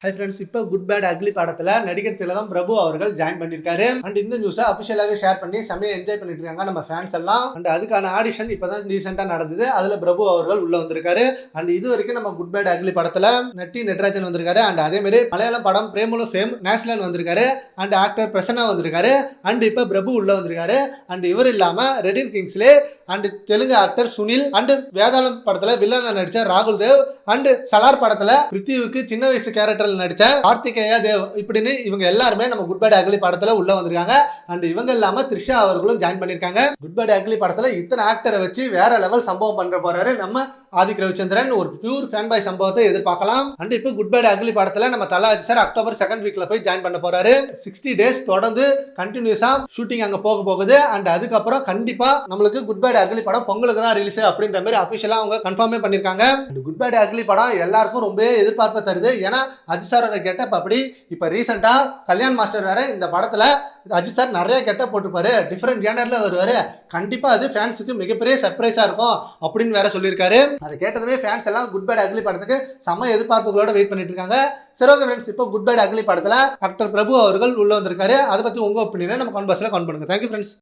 Hi friends, இப்போ good bad ugly படத்துல நடிகர் திலகம் பிரபு அவர்கள் ஜாயின் பண்ணிருக்காரு. அண்ட் இந்த நியூஸை அபிஷியலாவே ஷேர் பண்ணி செம்மையா என்ஜாய் பண்ணிட்டு இருக்காங்க நம்ம ஃபேன்ஸ் எல்லாம். அண்ட் அதுக்கான ஆடிஷன் இப்பதான் ரீசெண்டா நடந்தது. அதுல பிரபு அவர்கள் உள்ள வந்திருக்காரு. அண்ட் இது வரைக்கும் நம்ம குட் பேட் அக்லி படத்துல நட்டி நட்ராஜன் வந்திருக்காரு. அண்ட் அதே மாதிரி மலையாளம் படம் பிரேமுலு ஃபேம் நேஷனல் வந்திருக்காரு. அண்ட் ஆக்டர் பிரசன்னா வந்திருக்காரு. அண்ட் இப்ப பிரபு உள்ள வந்திருக்காரு. அண்ட் இவர் இல்லாம Redin Kingsley and Telugu actor Sunil and வேதாளம் படத்துல வில்லனா நடிச்ச ராகுல் தேவ் அண்ட் சலார் படத்துல பிருத்திவுக்கு சின்ன வயசு கேரக்டர்ல நடிச்ச கார்த்திகேயா தேவ் இப்படின்னு இவங்க எல்லாருமே நம்ம குட் பேட் அக்லி படத்துல உள்ள வந்திருக்காங்க. அண்ட் இவங்க இல்லாம த்ரிஷா அவர்களும் ஜாயின் பண்ணிருக்காங்க. குட் பேட் அக்லி படத்துல இத்தனை ஆக்டரை வச்சு வேற லெவல் சம்பவம் பண்ற போறாரு நம்ம ஆதிக் ரவிச்சந்திரன். ஒரு பியூர் ஃபேன் பாய் சம்பவத்தை எதிர்பார்க்கலாம். அண்ட் இப்போ குட் பேட் அக்லி படத்துல நம்ம தலாஜி சார் அக்டோபர் 2nd வீக்ல போய் ஜாயின் பண்ண போறாரு. 60 days தொடர்ந்து கண்டினியூஸா ஷூட்டிங் அங்க போக போகுது. அண்ட் அதுக்கப்புறம் கண்டிப்பா நம்மளுக்கு குட் பேட் அக்லி படம் பொங்கலுக்கு தான் ரிலீஸ் அப்படின்ற மாதிரி அபிஷியலா அவங்க கன்ஃபார்மே பண்ணிருக்காங்க. குட் பேட் அக்லி படம் எல்லாருக்கும் ரொம்ப எதிர்பார்ப்பு தருது. ஏன்னா அஜித் சாரோட கெட்டப் அப்படி. இப்ப ரீசெண்டா கல்யாண் மாஸ்டர் வேற இந்த படத்துல அஜித் சார் நிறைய கெட்டப் போட்டுப்பாரு, டிஃபரெண்ட் ஜேனர்ல வருவாரு. கண்டிப்பா அது ஃபேன்ஸுக்கு மிகப்பெரிய சர்ப்ரைஸா இருக்கும் அப்படின்னு வேற சொல்லியிருக்காரு. அதை கேட்டதுமே ஃபேன்ஸ் எல்லாம் குட் பேட் அக்லி படத்துக்கு செம்ம எதிர்பார்ப்புகளோட வெயிட் பண்ணிட்டு இருக்காங்க. சரி, ஓகே ஃப்ரெண்ட்ஸ், இப்போ குட் பேட் அக்லி படத்துல டாக்டர் பிரபு அவர்கள் உள்ள வந்திருக்காரு. அதை பத்தி உங்க ஒப்பீனியனை நம்ம கமெண்ட் பாக்ஸ்ல கமெண்ட் பண்ணுங்க. Thank you friends.